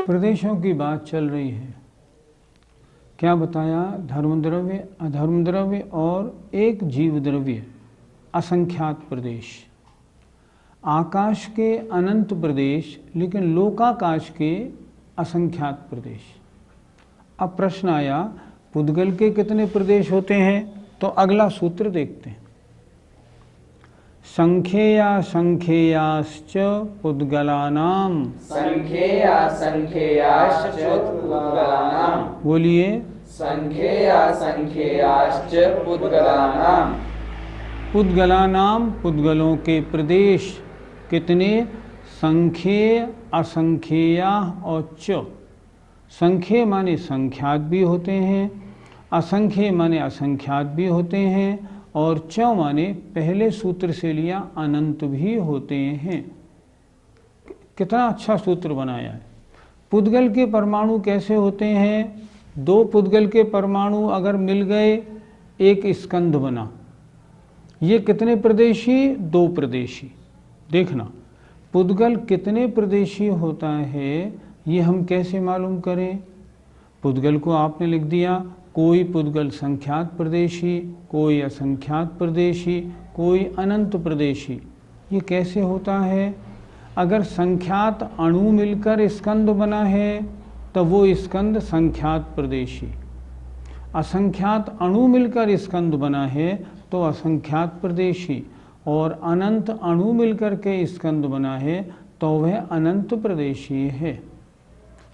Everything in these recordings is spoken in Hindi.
प्रदेशों की बात चल रही है। क्या बताया? धर्म द्रव्य, अधर्म द्रव्य और एक जीव द्रव्य, असंख्यात प्रदेश। आकाश के अनंत प्रदेश, लेकिन लोकाकाश के असंख्यात प्रदेश। अब प्रश्न आया, पुद्गल के कितने प्रदेश होते हैं? तो अगला सूत्र देखते हैं। संख्येया संख्येयाश्च पुद्गलानाम। संख्येया संख्येयाश्च पुद्गलानाम। बोलिए। संख्येया संख्येयाश्च पुद्गलानाम। पुद्गलानाम, पुद्गलों के प्रदेश कितने? संख्येय, असंख्येया और च। संख्येय माने संख्यात भी होते हैं, असंख्येय माने असंख्यात भी होते हैं, और च माने पहले सूत्र से लिया अनंत भी होते हैं। कितना अच्छा सूत्र बनाया है। पुद्गल के परमाणु कैसे होते हैं? दो पुद्गल के परमाणु अगर मिल गए, एक स्कंध बना। ये कितने प्रदेशी? दो प्रदेशी। देखना, पुद्गल कितने प्रदेशी होता है ये हम कैसे मालूम करें? पुद्गल को आपने लिख दिया, कोई पुद्गल संख्यात प्रदेशी, कोई असंख्यात प्रदेशी, कोई अनंत प्रदेशी। ये कैसे होता है? अगर संख्यात अणु मिलकर स्कंद बना है तो वो स्कंद संख्यात प्रदेशी। असंख्यात अणु मिलकर स्कंद बना है तो असंख्यात प्रदेशी, और अनंत अणु मिलकर के स्कंद बना है तो वह अनंत प्रदेशी है।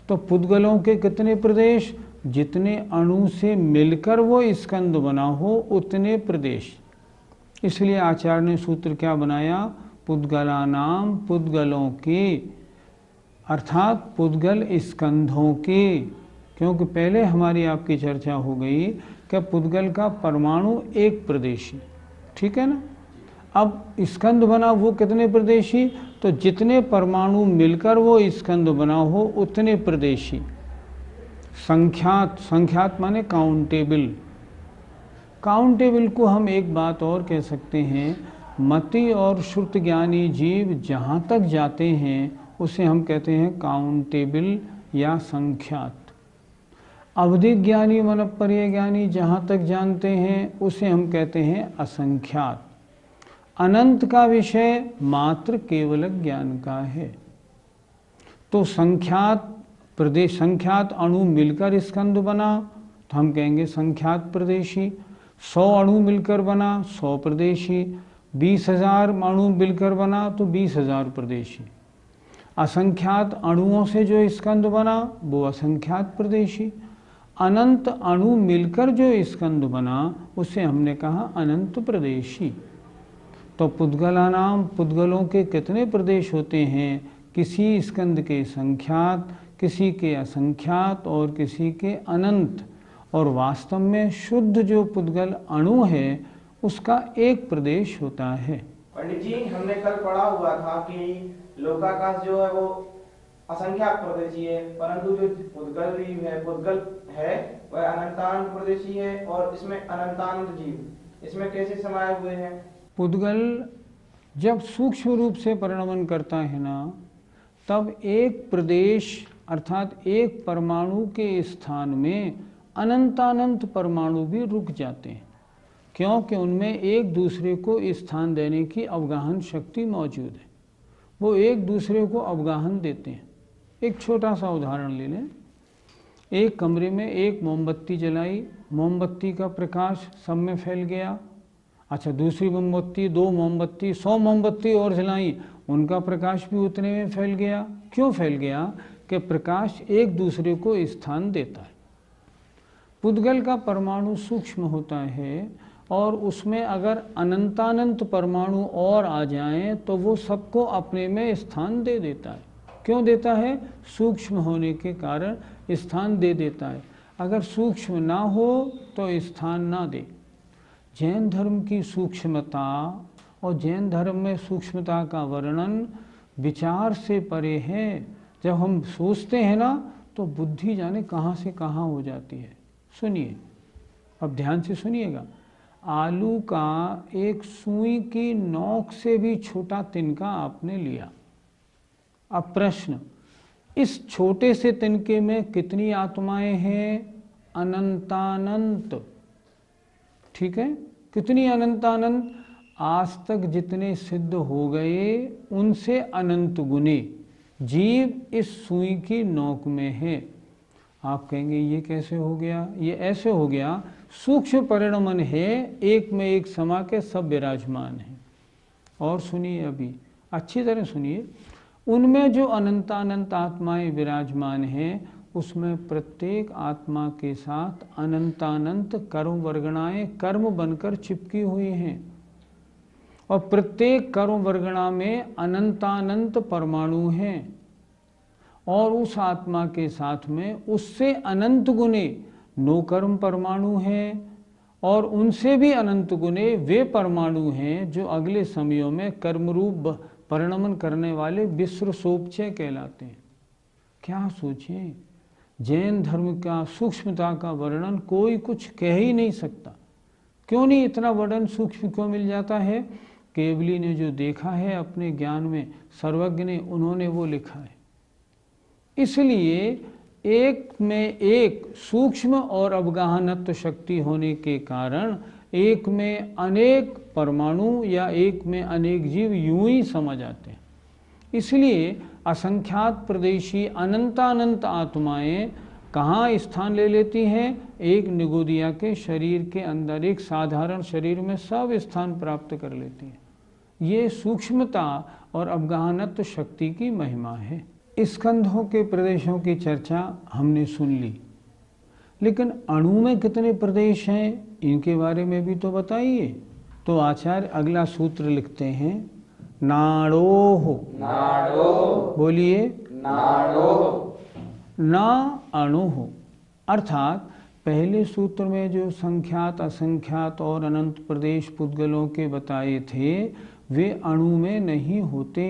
तो पुद्गलों के कितने प्रदेश? जितने अणु से मिलकर वो स्कंद बना हो उतने प्रदेश। इसलिए आचार्य ने सूत्र क्या बनाया? पुद्गलानाम, पुद्गलों के, अर्थात पुद्गल स्कंधों के। क्योंकि पहले हमारी आपकी चर्चा हो गई कि पुद्गल का परमाणु एक प्रदेशी, ठीक है ना। अब स्कंद बना वो कितने प्रदेशी? तो जितने परमाणु मिलकर वो स्कंद बना हो उतने प्रदेशी। संख्यात, संख्यात माने काउंटेबल। काउंटेबल को हम एक बात और कह सकते हैं, मति और श्रुत ज्ञानी जीव जहाँ तक जाते हैं उसे हम कहते हैं काउंटेबल या संख्यात। अवधिक ज्ञानी मनोपर्य ज्ञानी जहाँ तक जानते हैं उसे हम कहते हैं असंख्यात। अनंत का विषय मात्र केवल ज्ञान का है। तो संख्यात प्रदेश, संख्यात अणु मिलकर स्कंद बना तो हम कहेंगे संख्यात प्रदेशी। 100 अणु मिलकर बना 100 प्रदेशी। 20,000 अणु मिलकर बना तो 20,000 प्रदेशी। असंख्यात अणुओं से जो स्कंद बना वो असंख्यात प्रदेशी। अनंत अणु मिलकर जो स्कंद बना उसे हमने कहा अनंत प्रदेशी। तो पुद्गलानाम, पुद्गलों के कितने प्रदेश होते हैं? किसी स्कंद के संख्यात, किसी के असंख्यात और किसी के अनंत। और वास्तव में शुद्ध जो पुद्गल अणु है उसका एक प्रदेश होता है। पंडित जी, हमने कल पढ़ा हुआ था कि लोकाकाश जो है वो असंख्यात प्रदेशी है, परंतु जो पुद्गल है वह अनंतानंत प्रदेशी है, और इसमें अनंतानंत जीव इसमें कैसे समाये हुए हैं? पुद्गल जब सूक्ष्म रूप से परिणमन करता है ना, तब एक प्रदेश अर्थात एक परमाणु के स्थान में अनंतानंत परमाणु भी रुक जाते हैं, क्योंकि उनमें एक दूसरे को स्थान देने की अवगाहन शक्ति मौजूद है। वो एक दूसरे को अवगाहन देते हैं। एक छोटा सा उदाहरण ले लें। एक कमरे में एक मोमबत्ती जलाई, मोमबत्ती का प्रकाश सब में फैल गया। अच्छा, दूसरी मोमबत्ती, 2 मोमबत्ती, 100 मोमबत्ती और जलाई, उनका प्रकाश भी उतने में फैल गया। क्यों फैल गया? कि प्रकाश एक दूसरे को स्थान देता है। पुद्गल का परमाणु सूक्ष्म होता है और उसमें अगर अनंतानंत परमाणु और आ जाएं तो वो सबको अपने में स्थान दे देता है। क्यों देता है? सूक्ष्म होने के कारण स्थान दे देता है। अगर सूक्ष्म ना हो तो स्थान ना दे। जैन धर्म की सूक्ष्मता और जैन धर्म में सूक्ष्मता का वर्णन विचार से परे है। जब हम सोचते हैं ना तो बुद्धि जाने कहाँ से कहाँ हो जाती है। सुनिए, अब ध्यान से सुनिएगा। आलू का एक सुई की नोक से भी छोटा तिनका आपने लिया। अब प्रश्न, इस छोटे से तिनके में कितनी आत्माएं हैं? अनंतानंत। ठीक है, कितनी अनंतानंत? आज तक जितने सिद्ध हो गए उनसे अनंत गुने जीव इस सुई की नोक में है। आप कहेंगे ये कैसे हो गया? ये ऐसे हो गया, सूक्ष्म परिणमन है, एक में एक समा के सब विराजमान हैं। और सुनिए, अभी अच्छी तरह सुनिए, उनमें जो अनंतानंत आत्माएं विराजमान हैं उसमें प्रत्येक आत्मा के साथ अनंतानंत कर्म वर्गणाएं कर्म बनकर चिपकी हुई हैं और प्रत्येक कर्म वर्गणा में अनंतानंत परमाणु हैं और उस आत्मा के साथ में उससे अनंत गुने नो कर्म परमाणु हैं और उनसे भी अनंत गुने वे परमाणु हैं जो अगले समयों में कर्मरूप परिणमन करने वाले विश्व सोपचय कहलाते हैं। क्या सोचें, जैन धर्म का सूक्ष्मता का वर्णन कोई कुछ कह ही नहीं सकता। क्यों नहीं? इतना वर्णन सूक्ष्म क्यों मिल जाता है? केवली ने जो देखा है अपने ज्ञान में, सर्वज्ञ ने, उन्होंने वो लिखा है। इसलिए एक में एक सूक्ष्म और अवगाहनत्व शक्ति होने के कारण एक में अनेक परमाणु या एक में अनेक जीव यूं ही समझ आते हैं। इसलिए असंख्यात प्रदेशी अनंतानंत आत्माएं कहाँ स्थान ले लेती हैं? एक निगोदिया के शरीर के अंदर, एक साधारण शरीर में सब स्थान प्राप्त कर लेती हैं। ये सूक्ष्मता और अवगाहनत्व शक्ति की महिमा है। स्कंधों के प्रदेशों की चर्चा हमने सुन ली, लेकिन अणु में कितने प्रदेश हैं इनके बारे में भी तो बताइए। तो आचार्य अगला सूत्र लिखते हैं, नाड़ोह। नाड़ोह। बोलिए, नाड़ोह। ना अणुः। अर्थात पहले सूत्र में जो संख्यात, असंख्यात और अनंत प्रदेश पुद्गलों के बताए थे वे अणु में नहीं होते।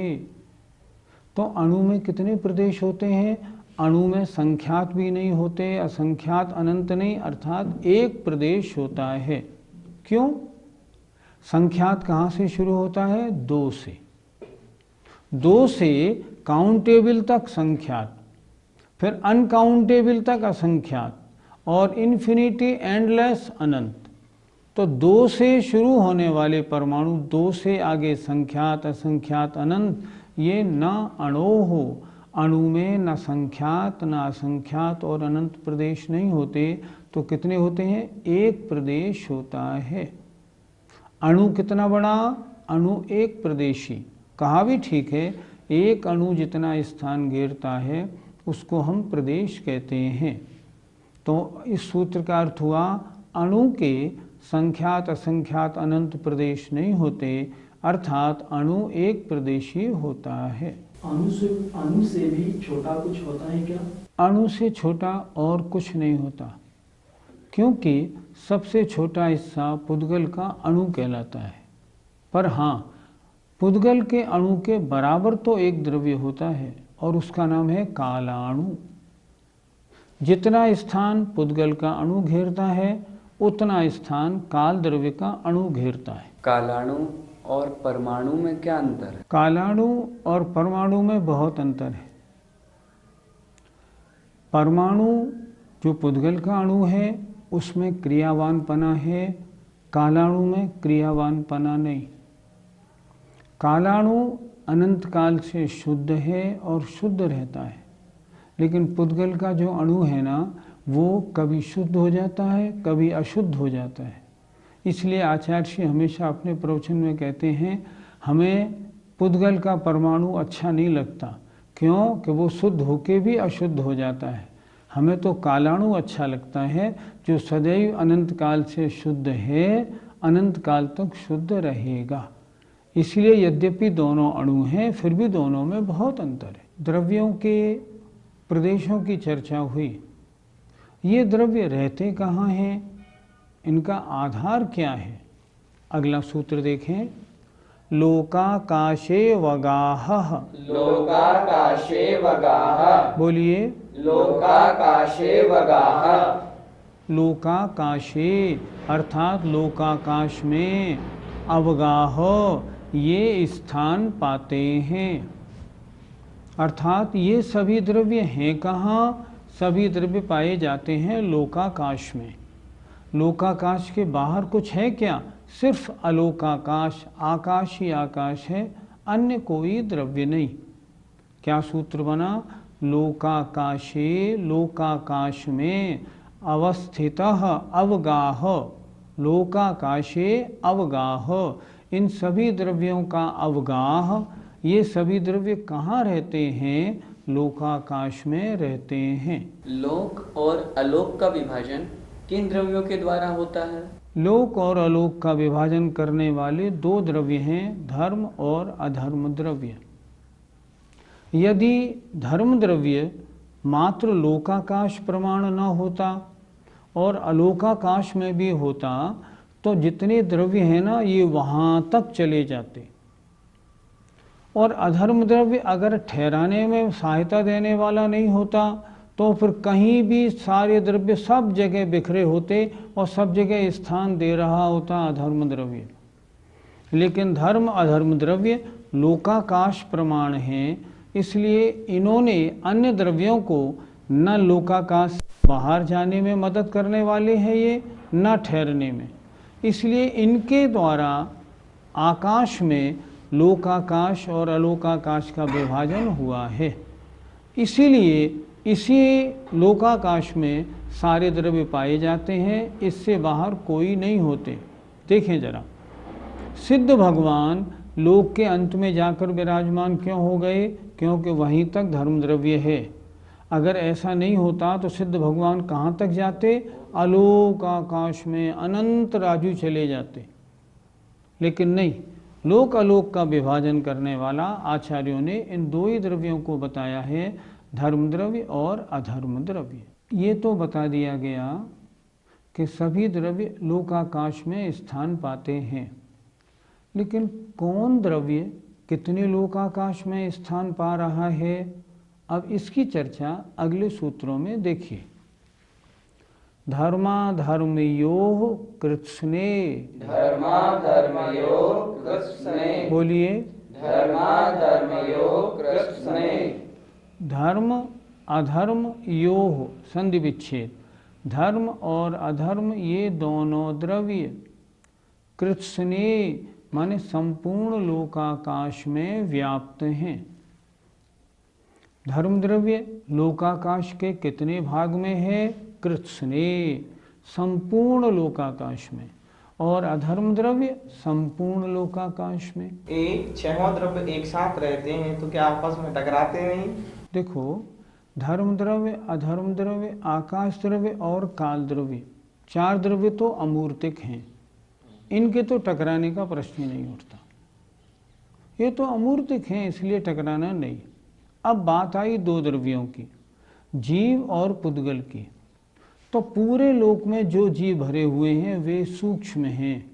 तो अणु में कितने प्रदेश होते हैं? अणु में संख्यात भी नहीं होते, असंख्यात, अनंत नहीं, अर्थात एक प्रदेश होता है। क्यों? संख्यात कहाँ से शुरू होता है? दो से। दो से काउंटेबल तक संख्यात, फिर अनकाउंटेबल तक असंख्यात और इन्फिनिटी एंडलेस अनंत। तो दो से शुरू होने वाले परमाणु, दो से आगे संख्यात, असंख्यात, अनंत, ये न अणो हो। अणु में न संख्यात, न असंख्यात और अनंत प्रदेश नहीं होते। तो कितने होते हैं? एक प्रदेश होता है। अणु कितना बड़ा? अणु एक प्रदेशी। कहा भी ठीक है, एक अणु जितना स्थान घेरता है उसको हम प्रदेश कहते हैं। तो इस सूत्र का अर्थ हुआ, अणु के संख्यात, असंख्यात, अनंत प्रदेश नहीं होते, अर्थात अणु एक प्रदेशी होता है। अणु से भी छोटा कुछ होता है क्या? अणु से छोटा और कुछ नहीं होता, क्योंकि सबसे छोटा हिस्सा पुद्गल का अणु कहलाता है। पर हाँ, पुद्गल के अणु के बराबर तो एक द्रव्य होता है और उसका नाम है कालाणु। जितना स्थान पुद्गल का अणु घेरता है उतना स्थान काल द्रव्य का अणु घेरता है। कालाणु और परमाणु में क्या अंतर है? कालाणु और परमाणु में बहुत अंतर है। परमाणु जो पुद्गल का अणु है उसमें क्रियावानपना है, कालाणु में क्रियावानपना नहीं। कालाणु अनंत काल से शुद्ध है और शुद्ध रहता है, लेकिन पुद्गल का जो अणु है ना वो कभी शुद्ध हो जाता है, कभी अशुद्ध हो जाता है। इसलिए आचार्य श्री हमेशा अपने प्रवचन में कहते हैं हमें पुद्गल का परमाणु अच्छा नहीं लगता। क्यों? कि वो शुद्ध होके भी अशुद्ध हो जाता है। हमें तो कालाणु अच्छा लगता है जो सदैव अनंत काल से शुद्ध है, अनंत काल तक शुद्ध रहेगा। इसलिए यद्यपि दोनों अणु हैं, फिर भी दोनों में बहुत अंतर है। द्रव्यों के प्रदेशों की चर्चा हुई। ये द्रव्य रहते कहाँ हैं, इनका आधार क्या है? अगला सूत्र देखें, लोकाकाशे वगाह। लोकाकाशे वगाह। बोलिए, लोकाकाशे वगाह। लोकाकाशे अर्थात लोकाकाश में, अवगाह ये स्थान पाते हैं। अर्थात ये सभी द्रव्य हैं कहाँ? सभी द्रव्य पाए जाते हैं लोकाकाश में। लोकाकाश के बाहर कुछ है क्या? सिर्फ अलोकाकाश, आकाश ही आकाश है, अन्य कोई द्रव्य नहीं। क्या सूत्र बना? लोकाकाशे, लोकाकाश में अवस्थितः अवगाह। लोकाकाशे अवगाह, इन सभी द्रव्यों का अवगाह। ये सभी द्रव्य कहाँ रहते हैं? लोकाकाश में रहते हैं। लोक और अलोक का विभाजन किन द्रव्यों के द्वारा होता है? लोक और अलोक का विभाजन करने वाले दो द्रव्य हैं, धर्म और अधर्म द्रव्य। यदि धर्म द्रव्य मात्र लोकाकाश प्रमाण न होता और अलोकाकाश में भी होता तो जितने द्रव्य हैं ना, ये वहाँ तक चले जाते। और अधर्म द्रव्य अगर ठहराने में सहायता देने वाला नहीं होता तो फिर कहीं भी सारे द्रव्य सब जगह बिखरे होते और सब जगह स्थान दे रहा होता अधर्म द्रव्य। लेकिन धर्म अधर्म द्रव्य लोकाकाश प्रमाण हैं, इसलिए इन्होंने अन्य द्रव्यों को न लोकाकाश से बाहर जाने में मदद करने वाले हैं ये, न ठहरने में। इसलिए इनके द्वारा आकाश में लोकाकाश और अलोकाकाश का विभाजन हुआ है। इसीलिए इसी लोकाकाश में सारे द्रव्य पाए जाते हैं, इससे बाहर कोई नहीं होते। देखें जरा, सिद्ध भगवान लोक के अंत में जाकर विराजमान क्यों हो गए? क्योंकि वहीं तक धर्म द्रव्य है। अगर ऐसा नहीं होता तो सिद्ध भगवान कहाँ तक जाते? अलोकाकाश में अनंत राजू चले जाते। लेकिन नहीं, लोक अलोक का विभाजन करने वाला आचार्यों ने इन दो ही द्रव्यों को बताया है, धर्म द्रव्य और अधर्म द्रव्य। ये तो बता दिया गया कि सभी द्रव्य लोकाकाश में स्थान पाते हैं, लेकिन कौन द्रव्य कितने लोकाकाश में स्थान पा रहा है, अब इसकी चर्चा अगले सूत्रों में देखिए। धर्माधर्मयोः कृत्स्ने। धर्माधर्मयोः कृत्स्ने। बोलिए, धर्माधर्मयोः कृत्स्ने। धर्म अधर्म योः संधि विच्छेद, धर्म और अधर्म ये दोनों द्रव्य कृत्स्ने माने संपूर्ण लोकाकाश में व्याप्त हैं। धर्म द्रव्य लोकाकाश के कितने भाग में है? कृत्स्ने, संपूर्ण लोकाकाश में। और अधर्म द्रव्य संपूर्ण लोकाकाश में। छहों द्रव्य एक साथ रहते हैं तो क्या आपस में टकराते नहीं? देखो, धर्म द्रव्य, अधर्म द्रव्य, आकाश द्रव्य और काल द्रव्य, चार द्रव्य तो अमूर्तिक हैं, इनके तो टकराने का प्रश्न ही नहीं उठता। ये तो अमूर्तिक हैं, इसलिए टकराना नहीं। अब बात आई दो द्रव्यों की, जीव और पुद्गल की। तो पूरे लोक में जो जीव भरे हुए हैं वे सूक्ष्म हैं।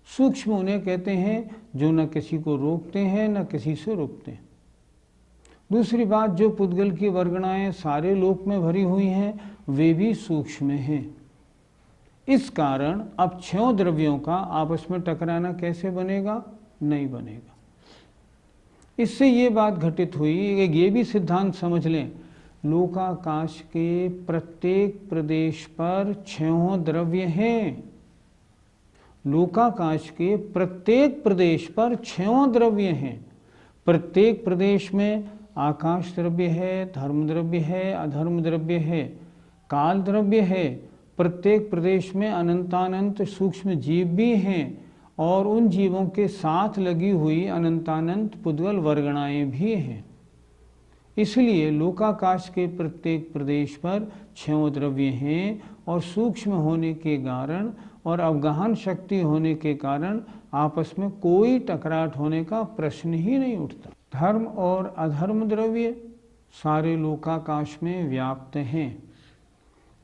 सूक्ष्म उन्हें कहते हैं जो न किसी को रोकते हैं न किसी से रुकते हैं। दूसरी बात, जो पुद्गल की वर्गणाएं सारे लोक में भरी हुई हैं वे भी सूक्ष्म हैं। इस कारण अब छह द्रव्यों का आपस में टकराना कैसे बनेगा? नहीं बनेगा। इससे ये बात घटित हुई, ये भी सिद्धांत समझ लें, लोकाकाश के प्रत्येक प्रदेश पर छहों द्रव्य हैं। लोकाकाश के प्रत्येक प्रदेश पर छहों द्रव्य हैं। प्रत्येक प्रदेश में आकाश द्रव्य है, धर्म द्रव्य है, अधर्म द्रव्य है, काल द्रव्य है। प्रत्येक प्रदेश में अनंतानंत सूक्ष्म जीव भी हैं और उन जीवों के साथ लगी हुई अनंतानंत पुद्गल वर्गणाएं भी हैं। इसलिए लोकाकाश के प्रत्येक प्रदेश पर छह द्रव्य हैं और सूक्ष्म होने के कारण और अवगाहन शक्ति होने के कारण आपस में कोई टकराट होने का प्रश्न ही नहीं उठता। धर्म और अधर्म द्रव्य सारे लोकाकाश में व्याप्त हैं।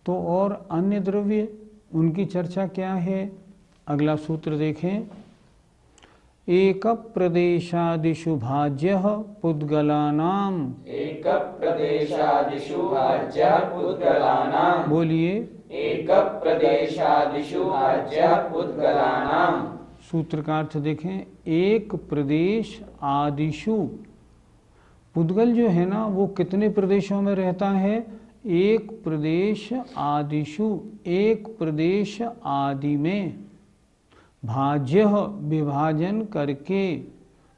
तो और अन्य द्रव्य, उनकी चर्चा क्या है? अगला सूत्र देखें। एक प्रदेशादिषु भाज्यः पुद्गलानाम। एक प्रदेशादिषु भाज्यः पुद्गलानाम। बोलिए। एक प्रदेशादिषु भाज्यः पुद्गलानाम। सूत्र का अर्थ देखें। एक प्रदेश आदिशु, पुद्गल जो है ना वो कितने प्रदेशों में रहता है? एक प्रदेश आदिशु, एक प्रदेश आदि में। भाज्य विभाजन करके,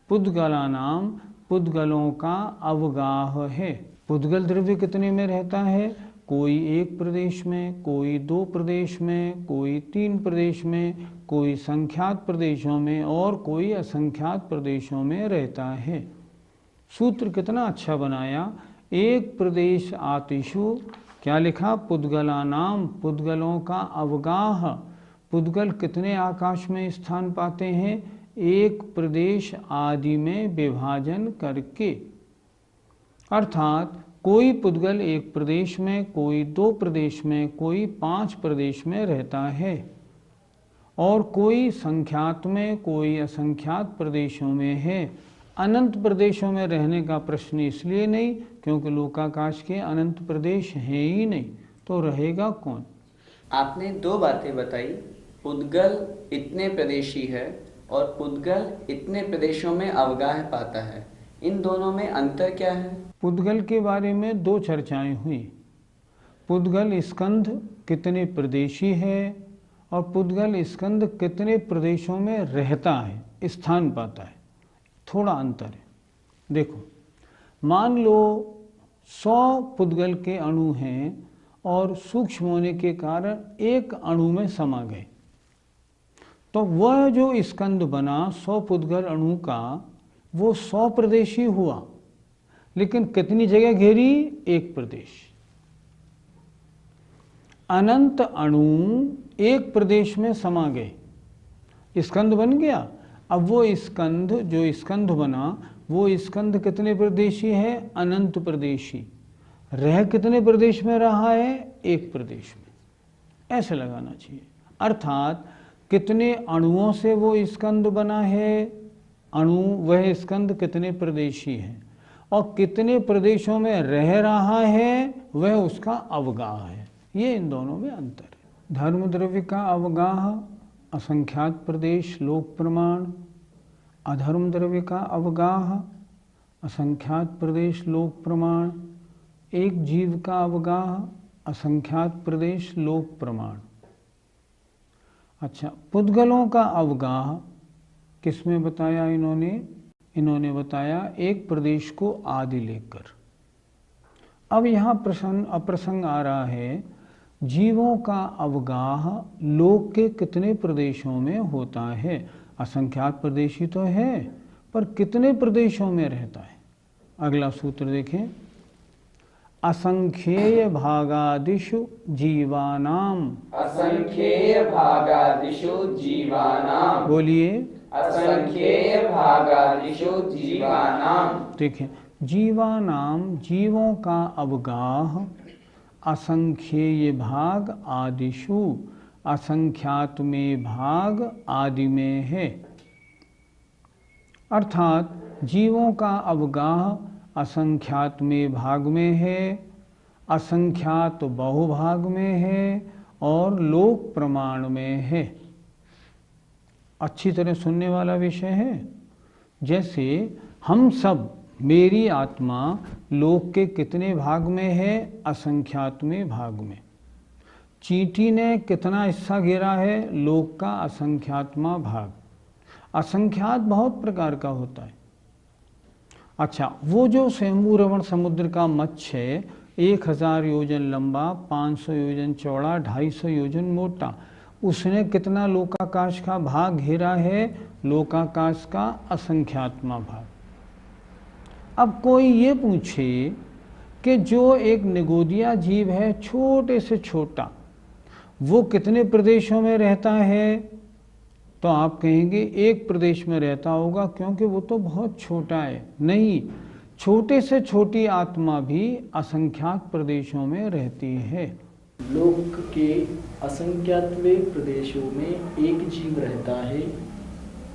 पुद्गलानाम पुद्गलों का अवगाह है। पुद्गल द्रव्य कितने में रहता है? कोई एक प्रदेश में, कोई दो प्रदेश में, कोई तीन प्रदेश में, कोई संख्यात प्रदेशों में और कोई असंख्यात प्रदेशों में रहता है। सूत्र कितना अच्छा बनाया। एक प्रदेश आतिशु, क्या लिखा? पुद्गलानाम पुद्गलों का अवगाह। पुद्गल कितने आकाश में स्थान पाते हैं? एक प्रदेश आदि में विभाजन करके। अर्थात कोई पुद्गल एक प्रदेश में, कोई दो प्रदेश में, कोई 5 प्रदेश में रहता है और कोई संख्यात में, कोई असंख्यात प्रदेशों में है। अनंत प्रदेशों में रहने का प्रश्न इसलिए नहीं क्योंकि लोकाकाश के अनंत प्रदेश हैं ही नहीं, तो रहेगा कौन? आपने 2 बातें बताई, पुद्गल इतने प्रदेशी है और पुद्गल इतने प्रदेशों में अवगाह पाता है। इन दोनों में अंतर क्या है? पुद्गल के बारे में 2 चर्चाएं हुई। पुद्गल स्कंध कितने प्रदेशी है और पुद्गल स्कंध कितने प्रदेशों में रहता है, स्थान पाता है। थोड़ा अंतर है। देखो, मान लो 100 पुद्गल के अणु हैं और सूक्ष्म होने के कारण एक अणु में समा गए, तो वह जो स्कंद बना 100 पुद्गल अणु का, वो 100 प्रदेशी हुआ, लेकिन कितनी जगह घेरी? एक प्रदेश। अनंत अणु एक प्रदेश में समा गए, स्कंद बन गया। अब वो स्कंद, जो स्कंद बना, वो स्कंद कितने प्रदेशी है? अनंत प्रदेशी। रह कितने प्रदेश में रहा है? एक प्रदेश में। ऐसे लगाना चाहिए। अर्थात कितने अणुओं से वो स्कंद बना है? अणु, वह स्कंद कितने प्रदेशी है और कितने प्रदेशों में रह रहा है, वह उसका अवगाह है। ये इन दोनों में अंतर है। धर्म द्रव्य का अवगाह असंख्यात प्रदेश लोक प्रमाण, अधर्म द्रव्य का अवगाह असंख्यात प्रदेश लोक प्रमाण, एक जीव का अवगाह असंख्यात प्रदेश लोक प्रमाण। अच्छा, पुद्गलों का अवगाह किसमें बताया इन्होंने? इन्होंने बताया एक प्रदेश को आदि लेकर। अब यहाँ अप्रसंग आ रहा है, जीवों का अवगाह लोक के कितने प्रदेशों में होता है? असंख्यात प्रदेशी तो है, पर कितने प्रदेशों में रहता है? अगला सूत्र देखें। असंख्येय भागादिषु जीवानाम। असंख्येय भागादिषु जीवानाम। बोलिए। असंख्येय भागादिषु जीवानाम। देखें, जीवानाम जीवों का अवगाह असंख्येय भाग आदिषु, असंख्यात में भाग आदि में है। अर्थात जीवों का अवगाह असंख्यात में भाग में है, असंख्यात बहुभाग में है और लोक प्रमाण में है। अच्छी तरह सुनने वाला विषय है। जैसे हम सब, मेरी आत्मा लोक के कितने भाग में है? असंख्यात में भाग में। चींटी ने कितना हिस्सा घेरा है? लोक का असंख्यातमा भाग। असंख्यात बहुत प्रकार का होता है। अच्छा, वो जो स्वयंभू रमण समुद्र का मत्स्य है, 1000 योजन लंबा, 500 योजन चौड़ा, 250 योजन मोटा, उसने कितना लोकाकाश का भाग घेरा है? लोकाकाश का असंख्यातमा भाग। अब कोई ये पूछे कि जो एक निगोदिया जीव है, छोटे से छोटा, वो कितने प्रदेशों में रहता है? तो आप कहेंगे एक प्रदेश में रहता होगा, क्योंकि वो तो बहुत छोटा है। नहीं, छोटे से छोटी आत्मा भी असंख्यात प्रदेशों में रहती है। लोक के असंख्यात प्रदेशों में एक जीव रहता है,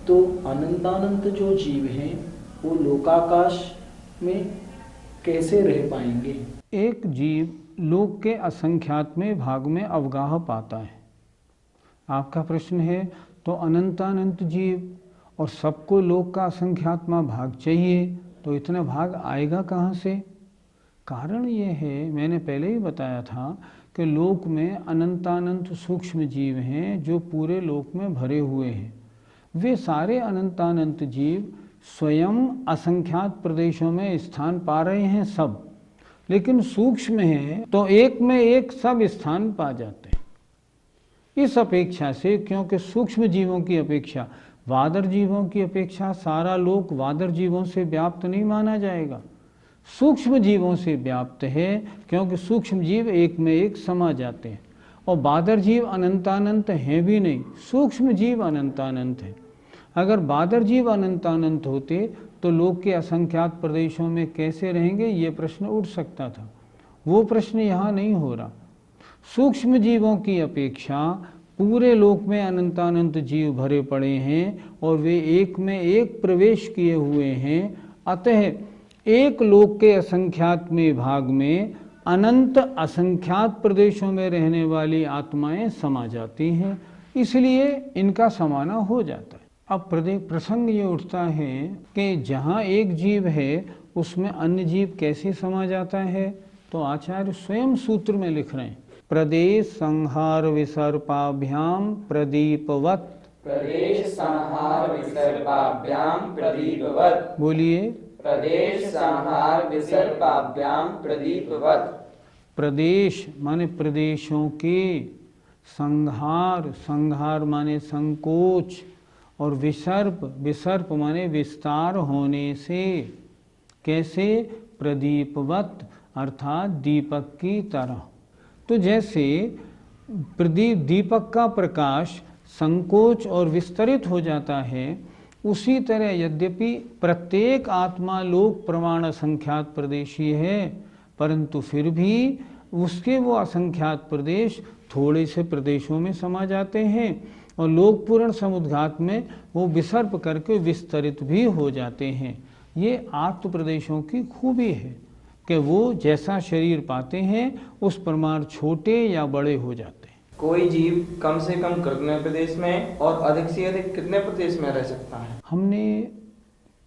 तो अनंतानंत जो जीव हैं वो लोकाकाश में कैसे रह पाएंगे? एक जीव लोक के असंख्यात में भाग में अवगाह पाता है। आपका प्रश्न है तो अनंतानंत जीव और सबको लोक का असंख्यात्मा भाग चाहिए, तो इतना भाग आएगा कहाँ से? कारण ये है, मैंने पहले ही बताया था कि लोक में अनंतानंत सूक्ष्म जीव हैं जो पूरे लोक में भरे हुए हैं। वे सारे अनंतानंत जीव स्वयं असंख्यात प्रदेशों में स्थान पा रहे हैं सब, लेकिन सूक्ष्म हैं तो एक में एक सब स्थान पा जाते हैं। इस अपेक्षा से, क्योंकि सूक्ष्म जीवों की अपेक्षा, वादर जीवों की अपेक्षा सारा लोक वादर जीवों से व्याप्त नहीं माना जाएगा, सूक्ष्म जीवों से व्याप्त है, क्योंकि सूक्ष्म जीव एक में एक समा जाते हैं। और वादर जीव अनंतानंत हैं भी नहीं, सूक्ष्म जीव अनंतानंत है। अगर वादर जीव अनंतानंत होते तो लोक के असंख्यात प्रदेशों में कैसे रहेंगे, ये प्रश्न उठ सकता था। वो प्रश्न यहाँ नहीं हो रहा। सूक्ष्म जीवों की अपेक्षा पूरे लोक में अनंतानंत जीव भरे पड़े हैं और वे एक में एक प्रवेश किए हुए हैं। अतः एक लोक के असंख्यात में भाग में अनंत असंख्यात प्रदेशों में रहने वाली आत्माएं समा जाती हैं, इसलिए इनका समाना हो जाता है। अब प्रसंग ये उठता है कि जहाँ एक जीव है उसमें अन्य जीव कैसे समा जाता है? तो आचार्य स्वयं सूत्र में लिख रहे हैं, प्रदेश संहार विसर्पाभ्याम प्रदीपवत। प्रदेश संहार विसर्पाभ्याम प्रदीपवत। बोलिए, प्रदेश संहार विसर्पाभ्याम प्रदीपवत। प्रदेश माने प्रदेशों के, संहार, संहार माने संकोच, और विसर्प, विसर्प माने विस्तार होने से। कैसे? प्रदीपवत, अर्थात दीपक की तरह। तो जैसे प्रदीप, दीपक का प्रकाश संकोच और विस्तरित हो जाता है, उसी तरह यद्यपि प्रत्येक आत्मा लोक प्रमाण असंख्यात प्रदेशी है, परंतु फिर भी उसके वो असंख्यात प्रदेश थोड़े से प्रदेशों में समा जाते हैं और लोक पूर्ण समुद्घात में वो विसर्प करके विस्तरित भी हो जाते हैं। ये आत्म प्रदेशों की खूबी है कि वो जैसा शरीर पाते हैं उस प्रमाण छोटे या बड़े हो जाते हैं। कोई जीव कम से कम कितने प्रदेश में और अधिक से अधिक कितने प्रदेश में रह सकता है? हमने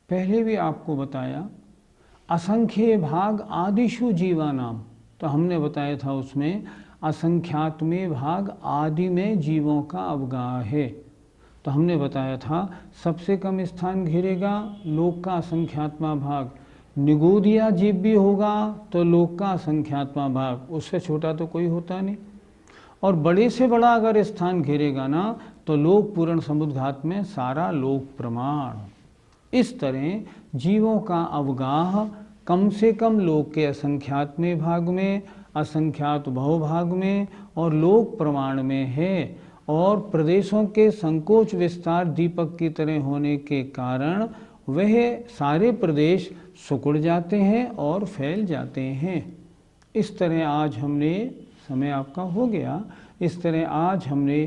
पहले भी आपको बताया, असंख्य भाग आदिशु जीवा नाम, तो हमने बताया था उसमें असंख्यात में भाग आदि में जीवों का अवगाह है। तो हमने बताया था सबसे कम स्थान घेरेगा लोक का असंख्यात्मा भाग, निगोदिया जीव भी होगा तो लोक का असंख्यात्मा भाग, उससे छोटा तो कोई होता नहीं। और बड़े से बड़ा अगर स्थान घेरेगा ना तो लोक पूर्ण समुद्घात में सारा लोक प्रमाण। इस तरह जीवों का अवगाह कम से कम लोक के असंख्यात में भाग में, असंख्यात बहुभाग में और लोक प्रमाण में है। और प्रदेशों के संकोच विस्तार दीपक की तरह होने के कारण वह सारे प्रदेश सिकुड़ जाते हैं और फैल जाते हैं। इस तरह आज हमने, समय आपका हो गया, इस तरह आज हमने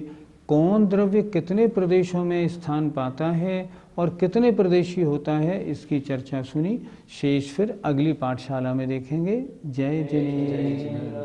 कौन द्रव्य कितने प्रदेशों में स्थान पाता है और कितने प्रदेशी होता है इसकी चर्चा सुनी। शेष फिर अगली पाठशाला में देखेंगे। जय जिनेन्द्र।